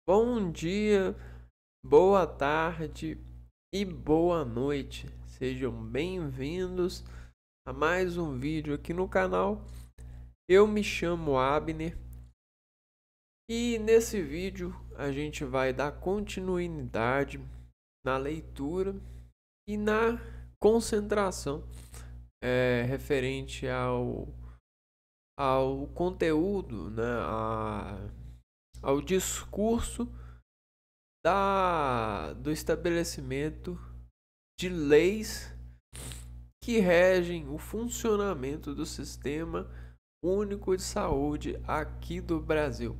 Bom dia, boa tarde e boa noite. Sejam bem-vindos a mais um vídeo aqui no canal. Eu me chamo Abner e nesse vídeo a gente vai dar continuidade na leitura e na concentração referente ao conteúdo, né, ao discurso do estabelecimento de leis que regem o funcionamento do Sistema Único de Saúde aqui do Brasil.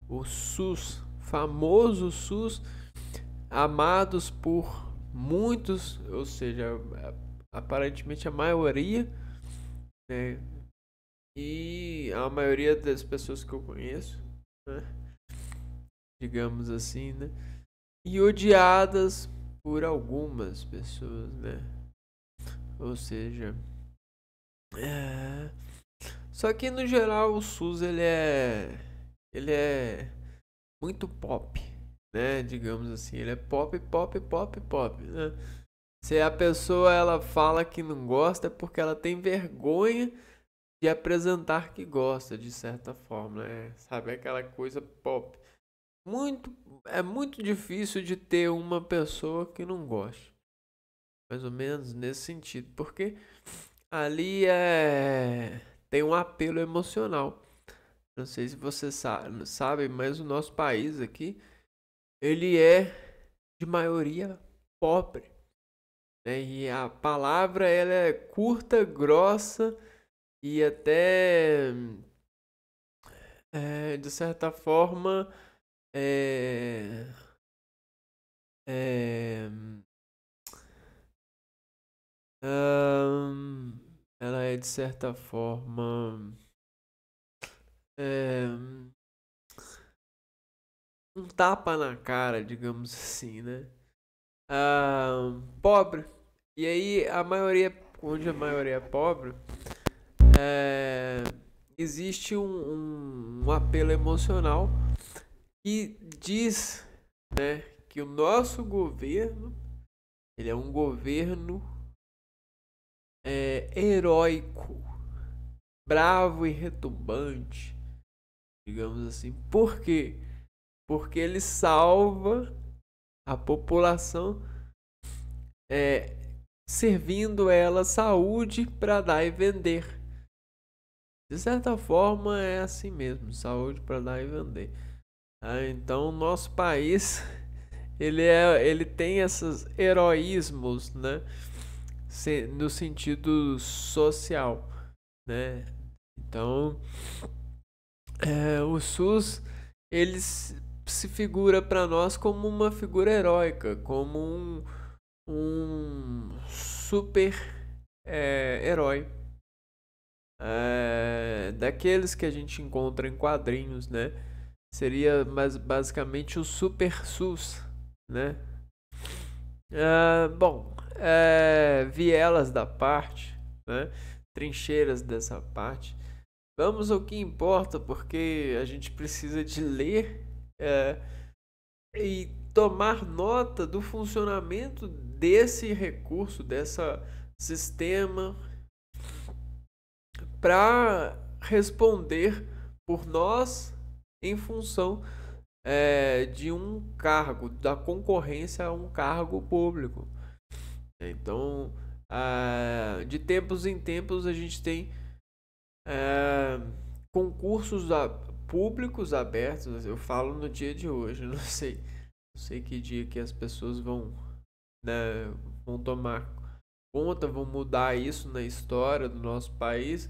O SUS, famoso SUS, amados por muitos, ou seja, aparentemente a maioria, né? E a maioria das pessoas que eu conheço, né? Digamos assim, né? E odiadas por algumas pessoas, né? Ou seja, só que no geral o SUS ele é muito pop, né? Digamos assim, ele é pop, pop, pop, pop, né? Se a pessoa ela fala que não gosta é porque ela tem vergonha de apresentar que gosta, de certa forma, né? Sabe aquela coisa pop. Muito, é muito difícil de ter uma pessoa que não goste. Mais ou menos nesse sentido, porque ali tem um apelo emocional. Não sei se você sabe, mas o nosso país aqui, ele é de maioria pobre, né? E a palavra ela é curta, grossa e até de certa forma é, é, ela é de certa forma é, um tapa na cara, digamos assim, né? Pobre. E aí a maioria, onde a maioria é pobre, é, existe um apelo emocional que diz, né, que o nosso governo ele é um governo heróico, bravo e retumbante, digamos assim. Por quê? Porque ele salva a população servindo ela saúde para dar e vender. De certa forma é assim mesmo, saúde para dar e vender. Então nosso país ele tem esses heroísmos, né? No sentido social, né? Então o SUS ele se figura para nós como uma figura heróica, como um super herói. Daqueles que a gente encontra em quadrinhos, né? Seria basicamente o Super SUS, né? Bom, vielas da parte, né? Trincheiras dessa parte. Vamos ao que importa, porque a gente precisa de ler e tomar nota do funcionamento desse recurso, desse sistema, para responder por nós em função de um cargo, da concorrência a um cargo público. Então, de tempos em tempos, a gente tem concursos públicos abertos. Eu falo no dia de hoje, não sei que dia que as pessoas né, vão tomar conta, vão mudar isso na história do nosso país,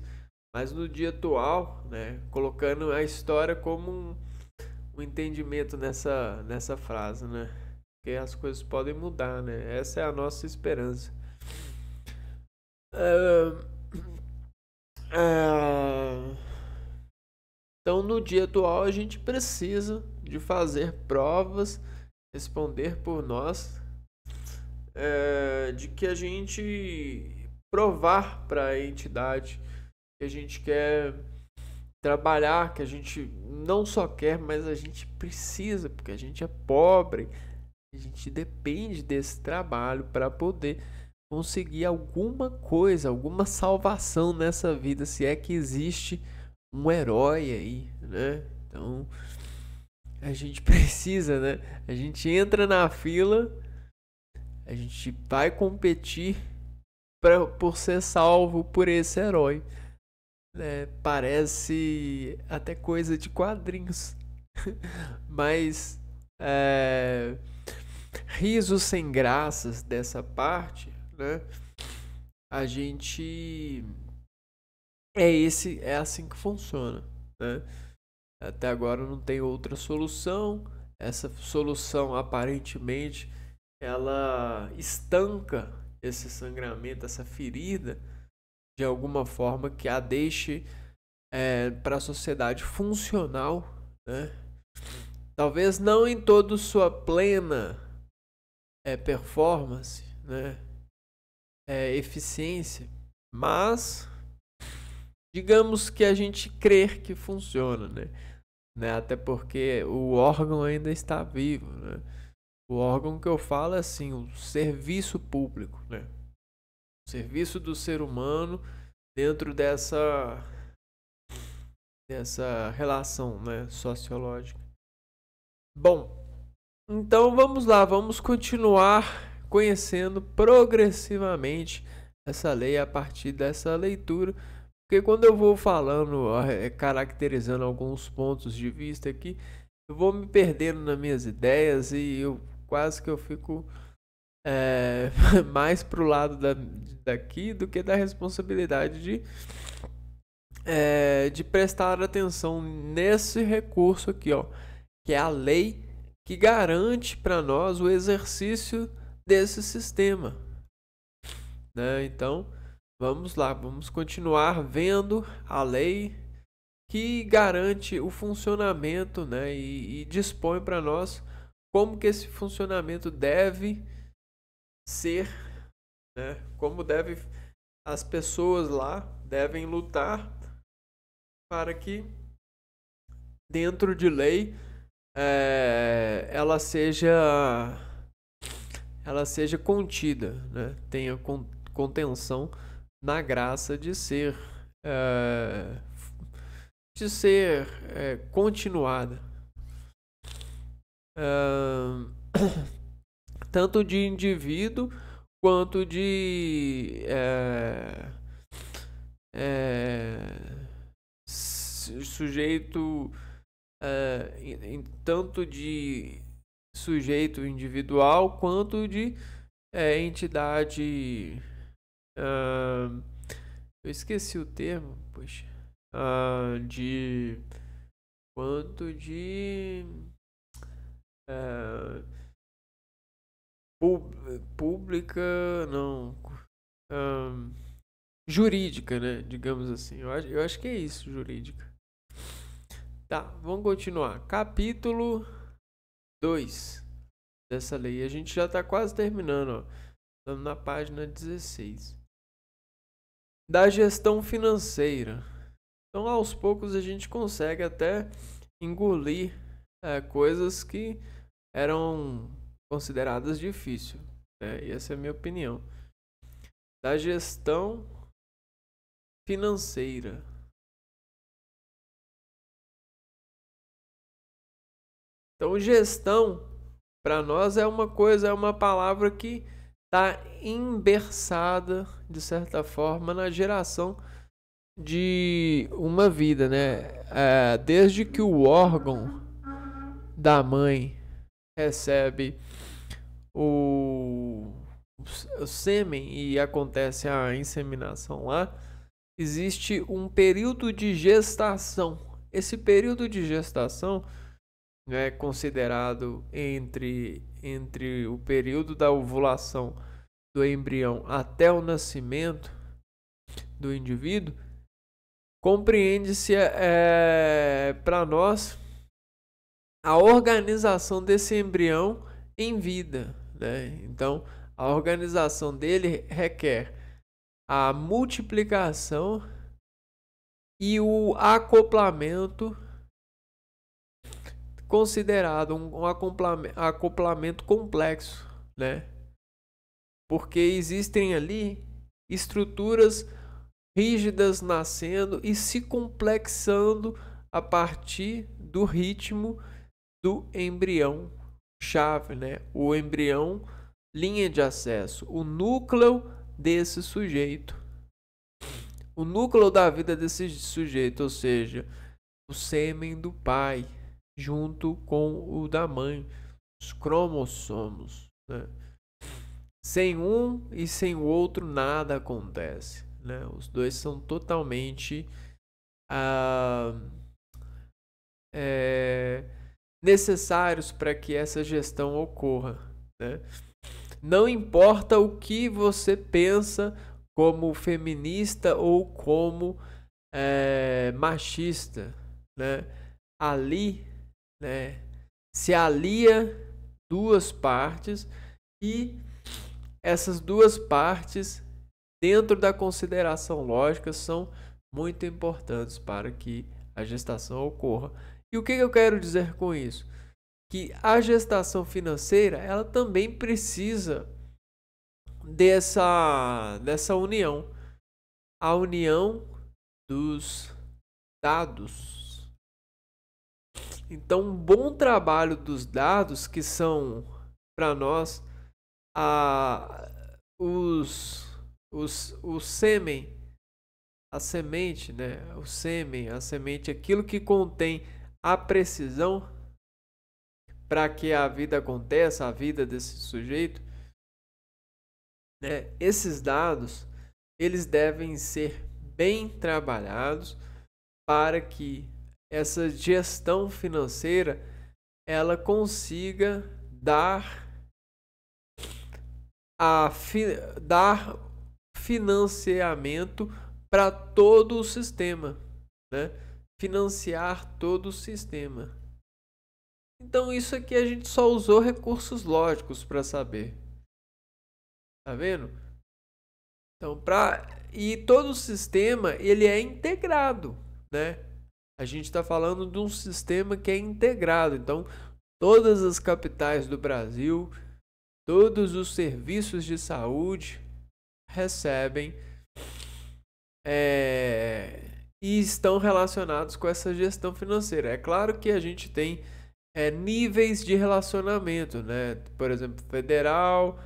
mas no dia atual, né, colocando a história como um entendimento nessa frase, né? Porque as coisas podem mudar, né? Essa é a nossa esperança. Então, no dia atual, a gente precisa de fazer provas, responder por nós, de que a gente provar para a entidade que a gente quer trabalhar, que a gente não só quer, mas a gente precisa, porque a gente é pobre, a gente depende desse trabalho para poder conseguir alguma coisa, alguma salvação nessa vida, se é que existe um herói aí, né? Então, a gente precisa, né? A gente entra na fila, a gente vai competir por ser salvo por esse herói. Parece até coisa de quadrinhos, mas risos sem graças dessa parte, né? A gente é assim que funciona, né? Até agora não tem outra solução. Essa solução aparentemente ela estanca esse sangramento, essa ferida, de alguma forma que a deixe para a sociedade funcional, né? Talvez não em toda sua plena performance, né? Eficiência, mas digamos que a gente crer que funciona, né? Até porque o órgão ainda está vivo, né? O órgão que eu falo é assim, o serviço público, né? O serviço do ser humano dentro dessa relação, né, sociológica. Bom, então vamos lá, vamos continuar conhecendo progressivamente essa lei a partir dessa leitura, porque quando eu vou falando, caracterizando alguns pontos de vista aqui, eu vou me perdendo nas minhas ideias e eu quase que eu fico mais pro lado daqui do que da responsabilidade de prestar atenção nesse recurso aqui, ó, que é a lei que garante para nós o exercício desse sistema, né? Então, vamos lá, vamos continuar vendo a lei que garante o funcionamento, né? E dispõe para nós como que esse funcionamento deve ser, né? Como as pessoas lá devem lutar para que dentro de lei ela seja contida, né? Tenha contenção na graça de ser continuada, tanto de indivíduo quanto de sujeito, tanto de sujeito individual quanto de entidade. Eu esqueci o termo, poxa. Quanto de pública, não, jurídica, né? Digamos assim. Eu acho que é isso, jurídica. Tá, vamos continuar. Capítulo 2 dessa lei. A gente já está quase terminando, ó. Estamos na página 16. Da gestão financeira. Então, aos poucos, a gente consegue até engolir coisas que eram consideradas difíceis, né? E essa é a minha opinião. Da gestão financeira. Então, gestão, para nós, é uma palavra que está emberçada, de certa forma, na geração de uma vida, né? Desde que o órgão da mãe recebe o sêmen e acontece a inseminação lá, existe um período de gestação. Esse período de gestação é considerado entre o período da ovulação do embrião até o nascimento do indivíduo. Compreende-se para nós a organização desse embrião em vida, né? Então, a organização dele requer a multiplicação e o acoplamento, considerado um acoplamento complexo, né? Porque existem ali estruturas rígidas nascendo e se complexando a partir do ritmo do embrião chave, né? O embrião linha de acesso, o núcleo desse sujeito, o núcleo da vida desse sujeito, ou seja, o sêmen do pai junto com o da mãe, os cromossomos, né? Sem um e sem o outro nada acontece, né? Os dois são totalmente necessários para que essa gestão ocorra, né? Não importa o que você pensa como feminista ou como machista, né? Ali, né, se alia duas partes e essas duas partes, dentro da consideração lógica, são muito importantes para que a gestação ocorra. E o que eu quero dizer com isso? Que a gestação financeira, ela também precisa dessa união. A união dos dados. Então, um bom trabalho dos dados, que são para nós o sêmen, a semente, né? O sêmen, a semente, aquilo que contém a precisão para que a vida aconteça, a vida desse sujeito, né? Esses dados, eles devem ser bem trabalhados para que essa gestão financeira ela consiga dar financiamento para todo o sistema, né? Financiar todo o sistema. Então isso aqui a gente só usou recursos lógicos para saber. Tá vendo? Então, e todo o sistema ele é integrado, né? A gente está falando de um sistema que é integrado. Então, todas as capitais do Brasil, todos os serviços de saúde recebem e estão relacionados com essa gestão financeira. É claro que a gente tem níveis de relacionamento, né? Por exemplo, federal,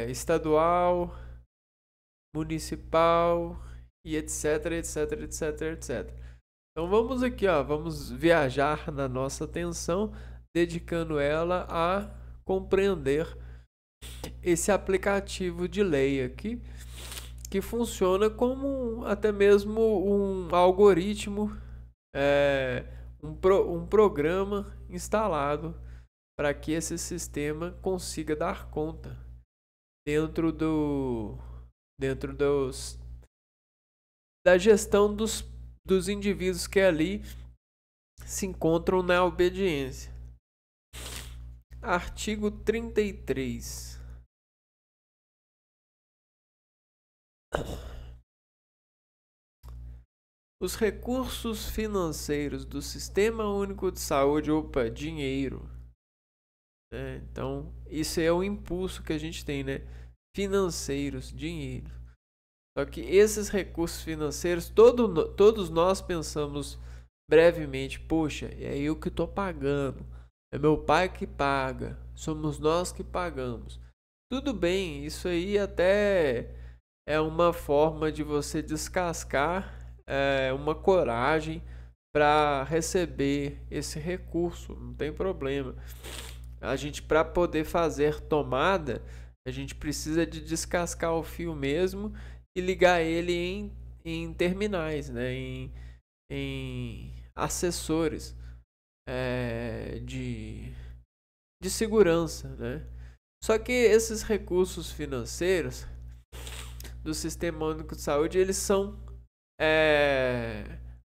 estadual, municipal e etc, etc, etc, etc. Então vamos aqui, ó, vamos viajar na nossa atenção, dedicando ela a compreender esse aplicativo de lei aqui, que funciona como até mesmo um algoritmo, um programa instalado para que esse sistema consiga dar conta dentro da gestão dos indivíduos que ali se encontram na obediência. Artigo 33. Os recursos financeiros do Sistema Único de Saúde, dinheiro. Então, isso é o impulso que a gente tem, né? Financeiros, dinheiro. Só que esses recursos financeiros, todos nós pensamos brevemente, poxa, é eu que estou pagando, é meu pai que paga, somos nós que pagamos. Tudo bem, isso aí até é uma forma de você descascar uma coragem para receber esse recurso, não tem problema. A gente, para poder fazer tomada, a gente precisa de descascar o fio mesmo e ligar ele em terminais, né? em acessores de segurança, né? Só que esses recursos financeiros do Sistema Único de Saúde, eles são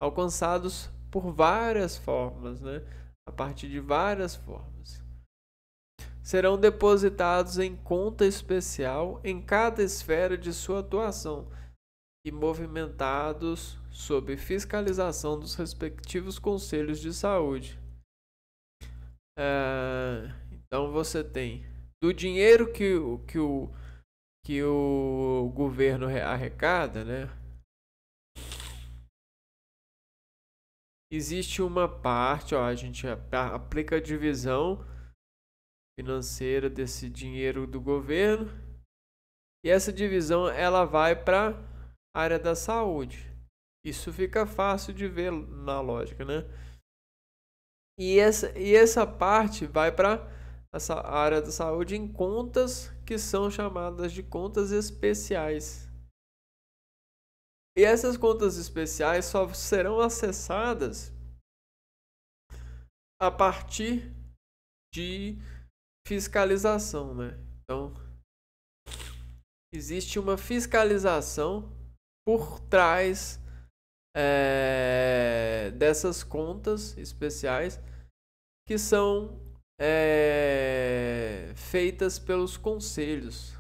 alcançados por várias formas, né? A partir de várias formas. Serão depositados em conta especial em cada esfera de sua atuação. e movimentados sob fiscalização dos respectivos conselhos de saúde. Então você tem do dinheiro que o governo arrecada, né? Existe uma parte, ó, a gente aplica a divisão financeira desse dinheiro do governo e essa divisão ela vai para a área da saúde. Isso fica fácil de ver na lógica, né? E essa parte vai para essa área da saúde em contas que são chamadas de contas especiais. E essas contas especiais só serão acessadas a partir de fiscalização, né? Então, existe uma fiscalização por trás dessas contas especiais que são feitas pelos conselhos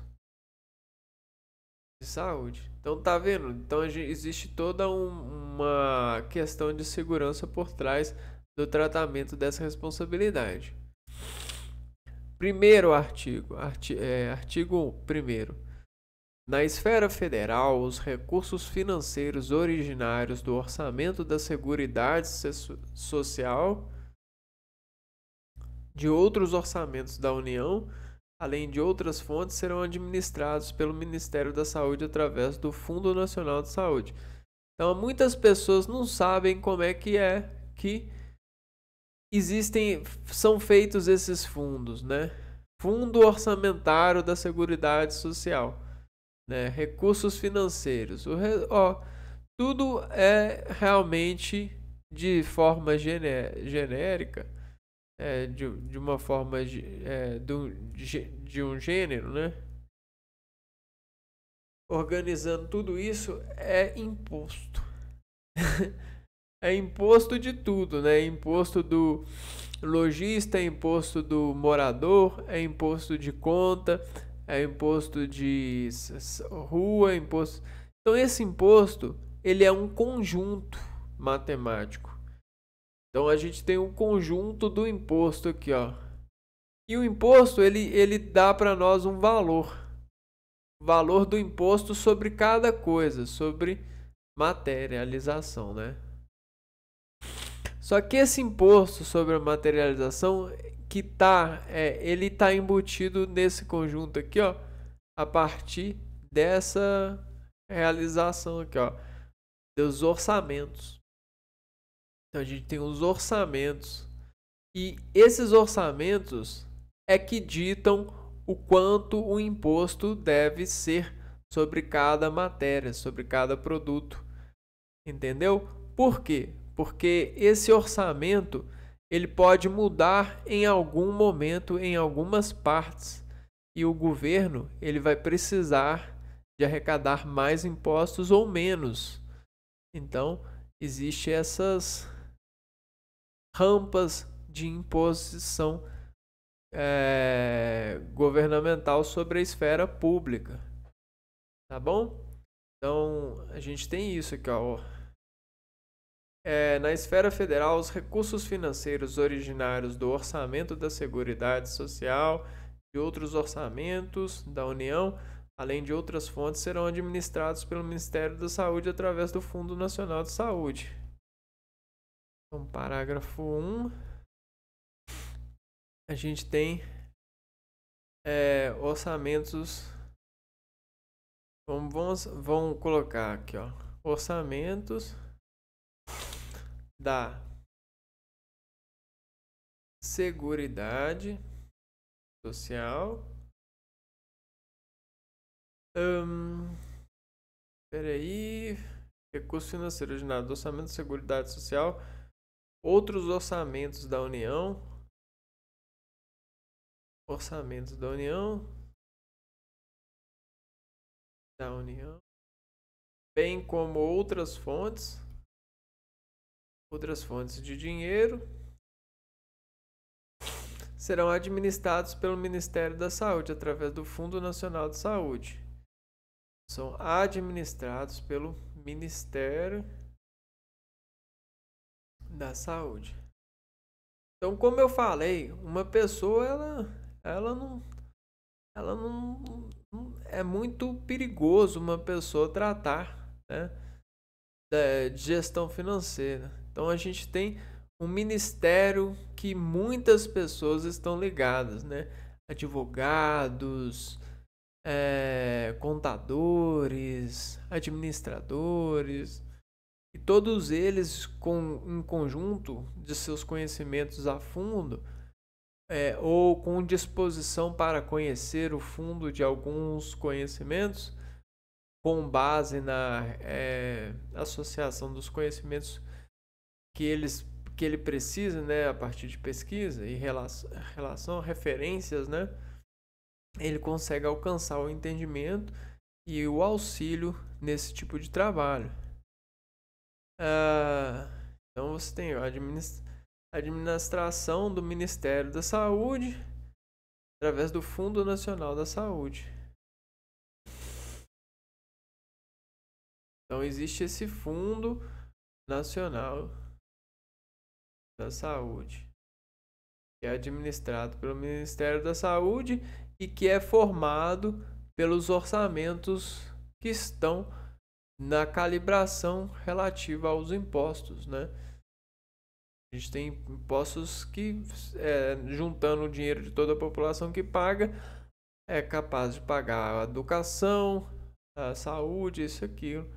de saúde. Então tá vendo? Então existe toda uma questão de segurança por trás do tratamento dessa responsabilidade. Primeiro artigo 1º. Na esfera federal, os recursos financeiros originários do orçamento da Seguridade Social, de outros orçamentos da União, além de outras fontes, serão administrados pelo Ministério da Saúde através do Fundo Nacional de Saúde. Então, muitas pessoas não sabem como é que são feitos esses fundos, né? Fundo Orçamentário da Seguridade Social, né? Recursos financeiros. Tudo é realmente de forma genérica, de uma forma de um gênero, né? Organizando tudo isso é imposto. É imposto de tudo, né? Imposto do lojista, é imposto do morador, é imposto de conta, é imposto de rua, imposto. Então esse imposto, ele é um conjunto matemático. Então a gente tem um conjunto do imposto aqui, ó. E o imposto, ele dá para nós um valor. O valor do imposto sobre cada coisa, sobre materialização, né? Só que esse imposto sobre a materialização ele tá embutido nesse conjunto aqui, ó, a partir dessa realização aqui, ó, dos orçamentos. Então a gente tem os orçamentos e esses orçamentos é que ditam o quanto o imposto deve ser sobre cada matéria, sobre cada produto. Entendeu? Por quê? Porque esse orçamento ele pode mudar em algum momento, em algumas partes, e o governo ele vai precisar de arrecadar mais impostos ou menos. Então, existem essas rampas de imposição governamental sobre a esfera pública. Tá bom? Então, a gente tem isso aqui, ó. Na esfera federal, os recursos financeiros originários do orçamento da Seguridade Social e outros orçamentos da União, além de outras fontes, serão administrados pelo Ministério da Saúde através do Fundo Nacional de Saúde. Então, parágrafo 1, a gente tem orçamentos. Vamos colocar aqui, ó, orçamentos da Seguridade Social. Recurso financeiro originário do orçamento da Seguridade Social, outros orçamentos da União, orçamentos da União, bem como outras fontes de dinheiro, serão administrados pelo Ministério da Saúde através do Fundo Nacional de Saúde. são administrados pelo Ministério da Saúde. Então, como eu falei, uma pessoa ela não é muito perigoso uma pessoa tratar, né, de gestão financeira. Então a gente tem um ministério que muitas pessoas estão ligadas, né? Advogados, contadores, administradores, e todos eles em conjunto de seus conhecimentos a fundo, ou com disposição para conhecer o fundo de alguns conhecimentos, com base na associação dos conhecimentos que ele precisa, né, a partir de pesquisa e relação a referências, né, ele consegue alcançar o entendimento e o auxílio nesse tipo de trabalho. Então você tem a administração do Ministério da Saúde através do Fundo Nacional da Saúde. Então existe esse Fundo Nacional da Saúde, que é administrado pelo Ministério da Saúde e que é formado pelos orçamentos que estão na calibração relativa aos impostos, né? A gente tem impostos que, juntando o dinheiro de toda a população que paga, é capaz de pagar a educação, a saúde, isso, aquilo.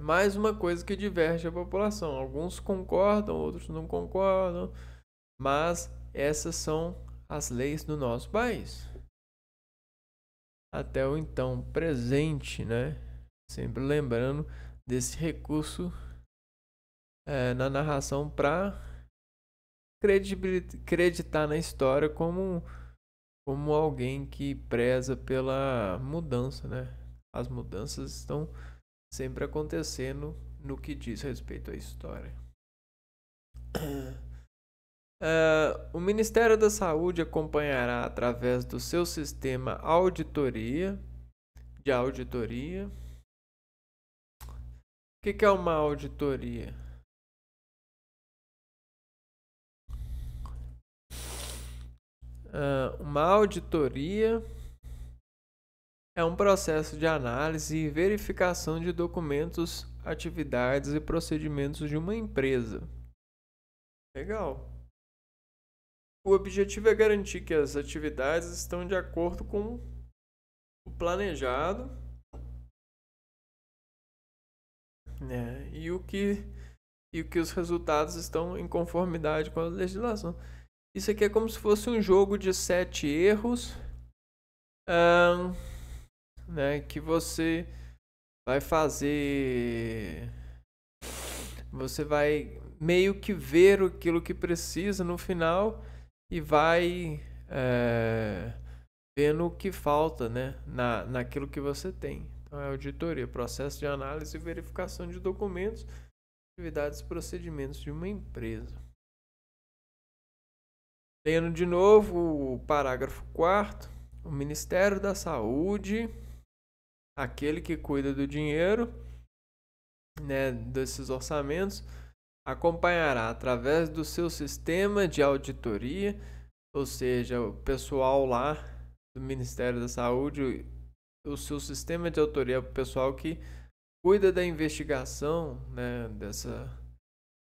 Mais uma coisa que diverge a população. Alguns concordam, outros não concordam, mas essas são as leis do nosso país. Até o então presente, né? Sempre lembrando desse recurso na narração para acreditar na história como alguém que preza pela mudança, né? As mudanças estão sempre acontecendo no que diz respeito à história. O Ministério da Saúde acompanhará através do seu sistema de auditoria. O que é uma auditoria? Uma auditoria é um processo de análise e verificação de documentos, atividades e procedimentos de uma empresa. Legal. O objetivo é garantir que as atividades estão de acordo com o planejado, né, e que os resultados estão em conformidade com a legislação. Isso aqui é como se fosse um jogo de 7 erros, né, que você vai fazer. Você vai meio que ver aquilo que precisa no final e vai vendo o que falta, né, naquilo que você tem. Então é auditoria, processo de análise e verificação de documentos, atividades e procedimentos de uma empresa. Lendo de novo o parágrafo 4º, o Ministério da Saúde, aquele que cuida do dinheiro, né, desses orçamentos, acompanhará através do seu sistema de auditoria, ou seja, o pessoal lá do Ministério da Saúde, o seu sistema de auditoria é o pessoal que cuida da investigação, né,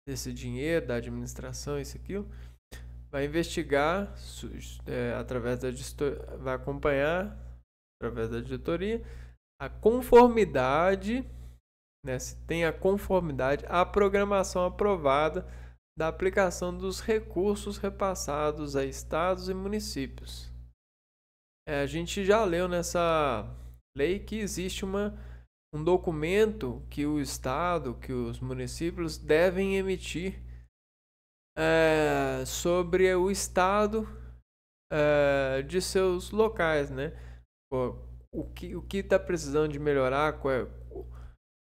desse dinheiro, da administração, isso e aquilo. Vai investigar vai acompanhar através da auditoria a conformidade, né, se tem a conformidade à programação aprovada da aplicação dos recursos repassados a estados e municípios. A gente já leu nessa lei que existe um documento que o estado, que os municípios devem emitir sobre o estado de seus locais, né? O que está precisando de melhorar,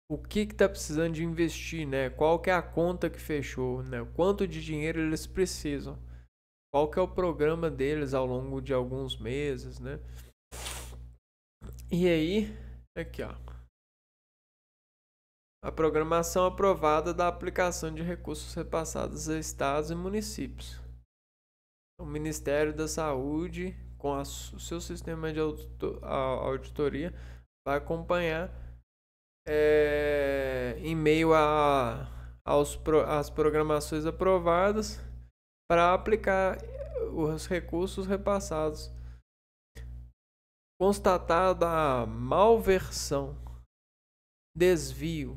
o que está precisando de investir, né? Qual que é a conta que fechou, né? Quanto de dinheiro eles precisam, qual que é o programa deles ao longo de alguns meses, né? E aí, aqui ó, a programação aprovada da aplicação de recursos repassados a estados e municípios. O Ministério da Saúde, com o seu sistema de auditoria, vai acompanhar em meio às programações aprovadas para aplicar os recursos repassados. Constatada a malversão, desvio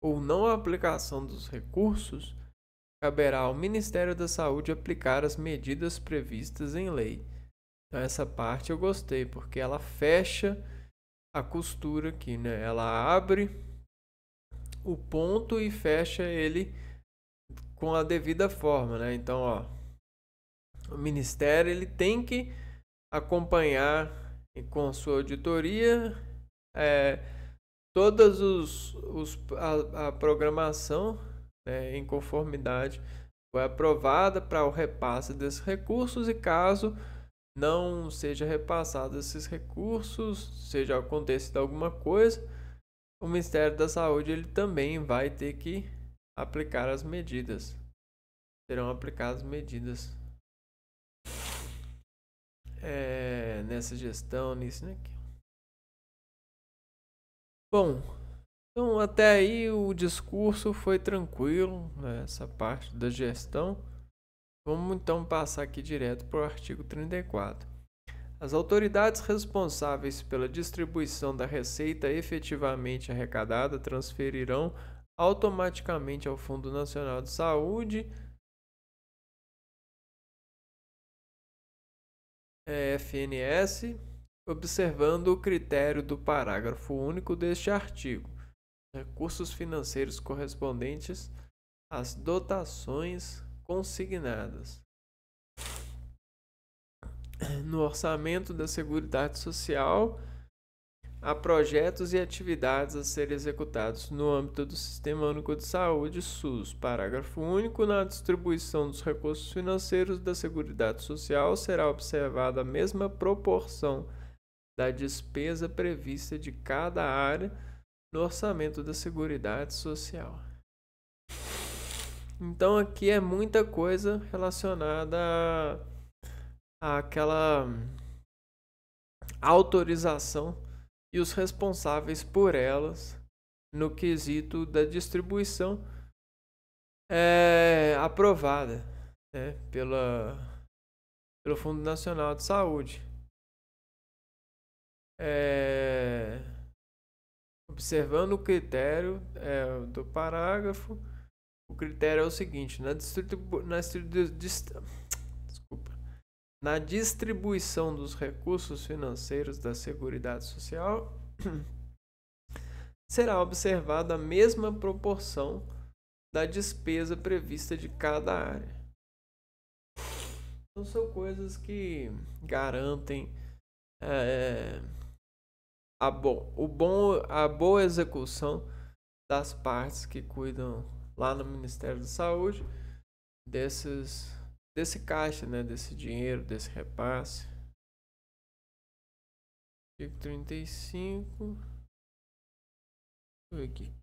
ou não aplicação dos recursos, caberá ao Ministério da Saúde aplicar as medidas previstas em lei. Então essa parte eu gostei, porque ela fecha a costura aqui, né? Ela abre o ponto e fecha ele com a devida forma, né? Então, ó, o Ministério ele tem que acompanhar com sua auditoria todas a programação, né, em conformidade foi aprovada para o repasse desses recursos, e caso não seja repassado esses recursos, seja acontecido alguma coisa, o Ministério da Saúde ele também vai ter que aplicar as medidas. Serão aplicadas medidas nessa gestão, nisso, né? Bom, então até aí o discurso foi tranquilo, né, essa parte da gestão. Vamos então passar aqui direto para o artigo 34. As autoridades responsáveis pela distribuição da receita efetivamente arrecadada transferirão automaticamente ao Fundo Nacional de Saúde, FNS, observando o critério do parágrafo único deste artigo, recursos financeiros correspondentes às dotações consignadas no orçamento da Seguridade Social a projetos e atividades a serem executados no âmbito do Sistema Único de Saúde, SUS. Parágrafo único. Na distribuição dos recursos financeiros da Seguridade Social será observada a mesma proporção da despesa prevista de cada área no orçamento da Seguridade Social. Então aqui é muita coisa relacionada àquela autorização e os responsáveis por elas no quesito da distribuição aprovada, né, pelo Fundo Nacional de Saúde. Observando o critério do parágrafo, o critério é o seguinte: na distribuição dos recursos financeiros da Seguridade Social, será observada a mesma proporção da despesa prevista de cada área. Então, são coisas que garantem a boa execução das partes que cuidam lá no Ministério da Saúde desse caixa, né, desse dinheiro, desse repasse. Artigo 35. Deixa eu ver aqui.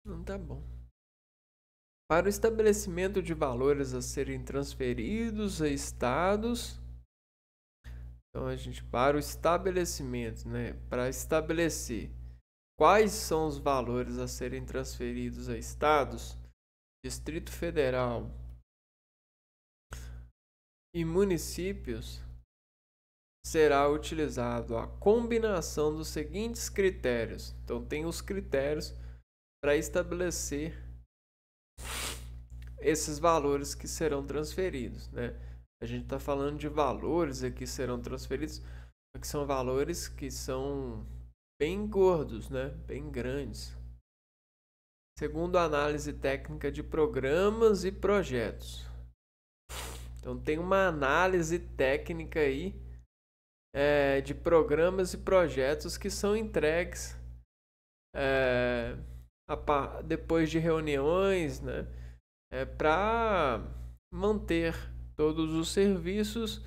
Não tá bom. Para o estabelecimento de valores a serem transferidos a estados. Então para o estabelecimento, né, para estabelecer quais são os valores a serem transferidos a estados, Distrito Federal e municípios, será utilizado a combinação dos seguintes critérios. Então tem os critérios para estabelecer esses valores que serão transferidos, né? A gente está falando de valores aqui que serão transferidos, que são valores que são bem gordos, né? Bem grandes. Segundo a análise técnica de programas e projetos. Então tem uma análise técnica aí de programas e projetos que são entregues depois de reuniões, né, para manter todos os serviços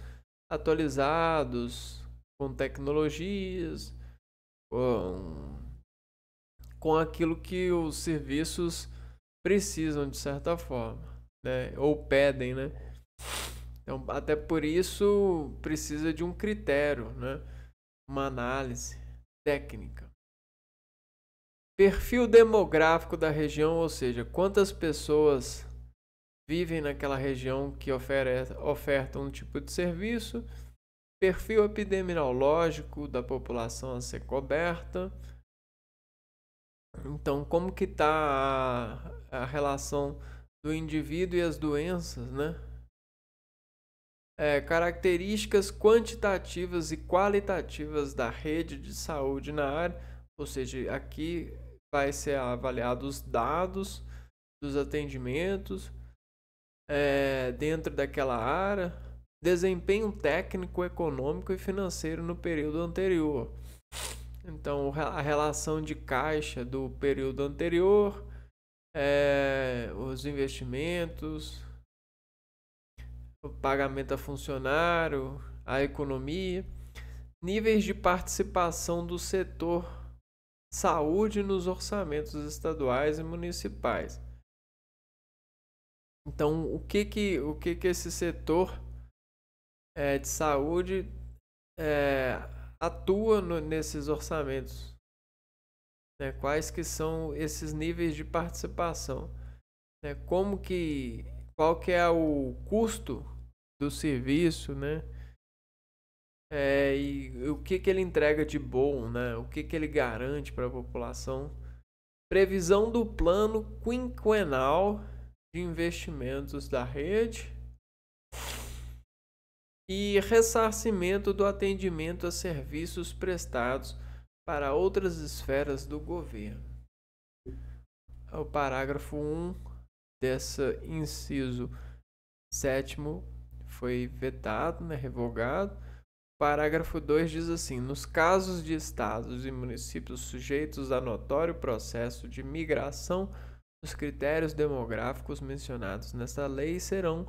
atualizados, com tecnologias, com aquilo que os serviços precisam de certa forma, né, ou pedem, né? Então, até por isso precisa de um critério, né, uma análise técnica. Perfil demográfico da região, ou seja, quantas pessoas vivem naquela região que oferta um tipo de serviço. Perfil epidemiológico da população a ser coberta. Então, como que está a relação do indivíduo e as doenças, né? Características quantitativas e qualitativas da rede de saúde na área, ou seja, aqui vai ser avaliado os dados dos atendimentos dentro daquela área, desempenho técnico, econômico e financeiro no período anterior. Então, a relação de caixa do período anterior, os investimentos, o pagamento a funcionário, a economia, níveis de participação do setor saúde nos orçamentos estaduais e municipais. Então, o que esse setor de saúde atua nesses orçamentos? Né? Quais que são esses níveis de participação? Né? Qual que é o custo do serviço, né? E o que ele entrega de bom, né? O que ele garante para a população? Previsão do plano quinquenal de investimentos da rede e ressarcimento do atendimento a serviços prestados para outras esferas do governo. O parágrafo 1 dessa inciso 7º foi vetado, né, revogado. O parágrafo 2 diz assim: nos casos de estados e municípios sujeitos a notório processo de migração, os critérios demográficos mencionados nesta lei serão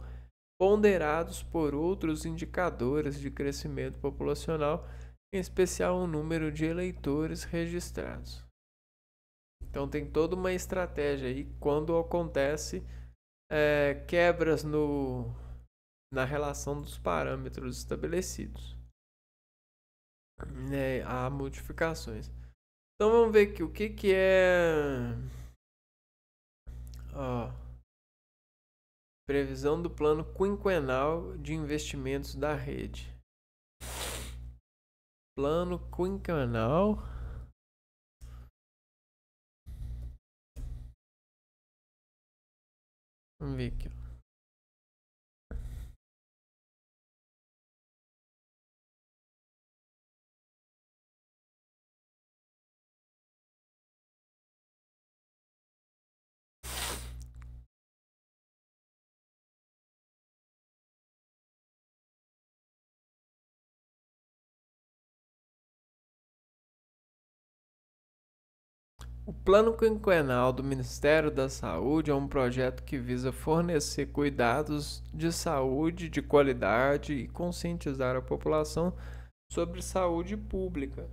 ponderados por outros indicadores de crescimento populacional, em especial o número de eleitores registrados. Então tem toda uma estratégia aí quando acontece quebras na relação dos parâmetros estabelecidos. Há modificações. Então vamos ver aqui o que é previsão do plano quinquenal de investimentos da rede. Plano quinquenal. Vamos ver aqui. O Plano Quinquenal do Ministério da Saúde é um projeto que visa fornecer cuidados de saúde de qualidade e conscientizar a população sobre saúde pública.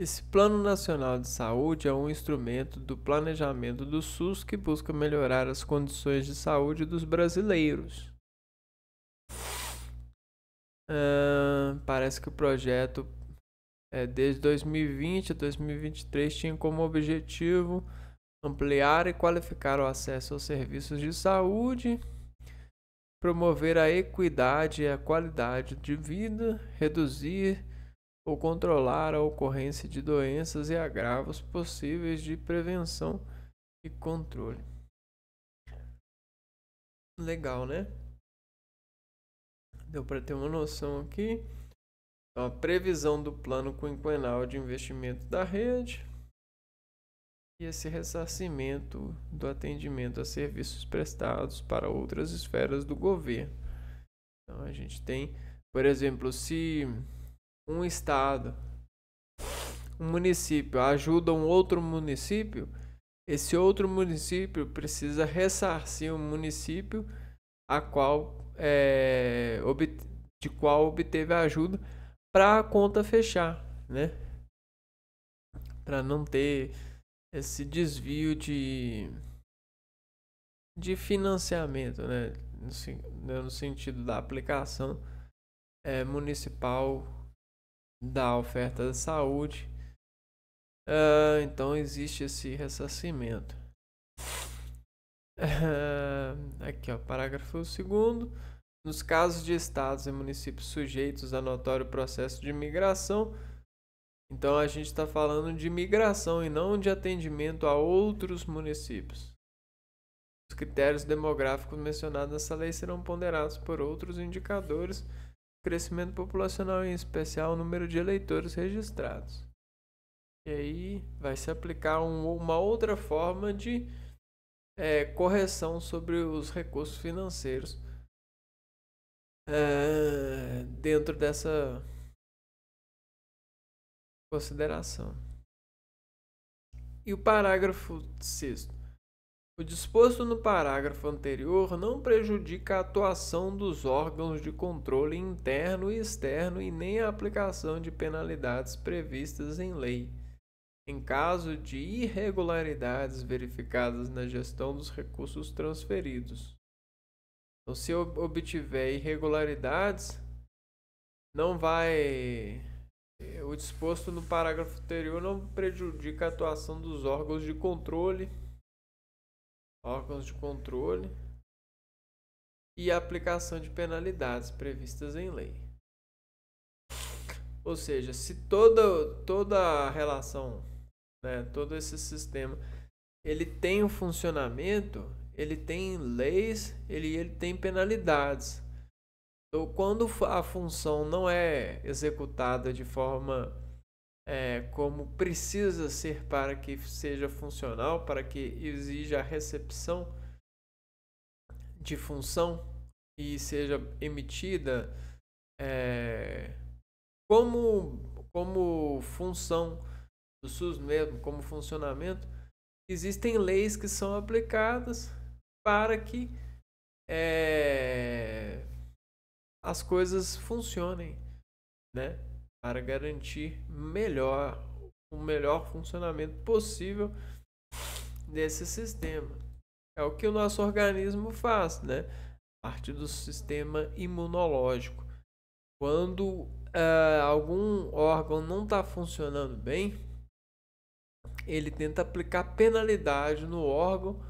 Esse Plano Nacional de Saúde é um instrumento do planejamento do SUS que busca melhorar as condições de saúde dos brasileiros. Parece que o projeto desde 2020 a 2023 tinha como objetivo ampliar e qualificar o acesso aos serviços de saúde, promover a equidade e a qualidade de vida, reduzir ou controlar a ocorrência de doenças e agravos possíveis de prevenção e controle. Legal, né? Deu para ter uma noção aqui. Então, a previsão do plano quinquenal de investimento da rede e esse ressarcimento do atendimento a serviços prestados para outras esferas do governo. Então, a gente tem, por exemplo, se um estado um município ajuda um outro município, esse outro município precisa ressarcir um município a qual de qual obteve a ajuda para a conta fechar, né? Para não ter esse desvio de financiamento, né? No sentido da aplicação municipal da oferta de saúde. Então existe esse ressarcimento. Aqui, ó, parágrafo 2º. Nos casos de estados e municípios sujeitos a notório processo de migração, então a gente está falando de migração e não de atendimento a outros municípios. Os critérios demográficos mencionados nessa lei serão ponderados por outros indicadores, crescimento populacional, em especial o número de eleitores registrados. E aí vai se aplicar uma outra forma de correção sobre os recursos financeiros dentro dessa consideração. E o parágrafo 6º. O disposto no parágrafo anterior não prejudica a atuação dos órgãos de controle interno e externo e nem a aplicação de penalidades previstas em lei, em caso de irregularidades verificadas na gestão dos recursos transferidos. Então, se obtiver irregularidades, não vai. O disposto no parágrafo anterior não prejudica a atuação dos órgãos de controle e a aplicação de penalidades previstas em lei. Ou seja, se toda a relação, né, todo esse sistema, ele tem um funcionamento, ele tem leis, ele tem penalidades. Então, quando a função não é executada de forma como precisa ser para que seja funcional, para que exija a recepção de função e seja emitida como função do SUS mesmo, como funcionamento, existem leis que são aplicadas para que as coisas funcionem, né? Para garantir o melhor funcionamento possível desse sistema. É o que o nosso organismo faz, né? Parte do sistema imunológico. Quando algum órgão não está funcionando bem, ele tenta aplicar penalidade no órgão,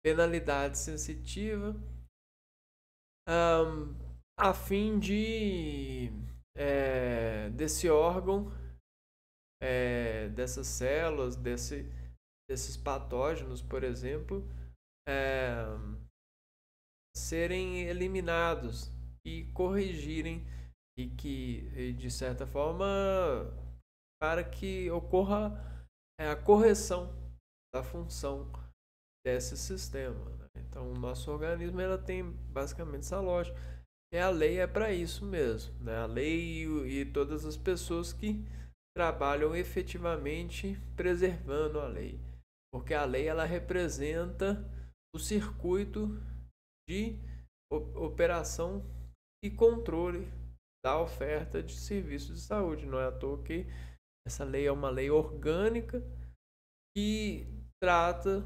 penalidade sensitiva, a fim de desse órgão, dessas células, desses patógenos, por exemplo, serem eliminados e corrigirem e que, de certa forma, para que ocorra a correção da função desse sistema, né? Então, o nosso organismo ela tem basicamente essa lógica. E a lei é para isso mesmo, né? A lei e todas as pessoas que trabalham efetivamente preservando a lei, porque a lei ela representa o circuito de operação e controle da oferta de serviços de saúde. Não é à toa que essa lei é uma lei orgânica que trata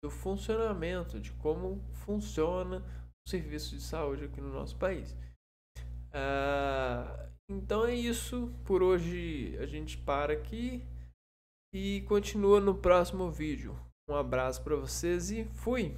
do funcionamento, de como funciona o serviço de saúde aqui no nosso país. Então é isso. Por hoje a gente para aqui e continua no próximo vídeo. Um abraço para vocês e fui!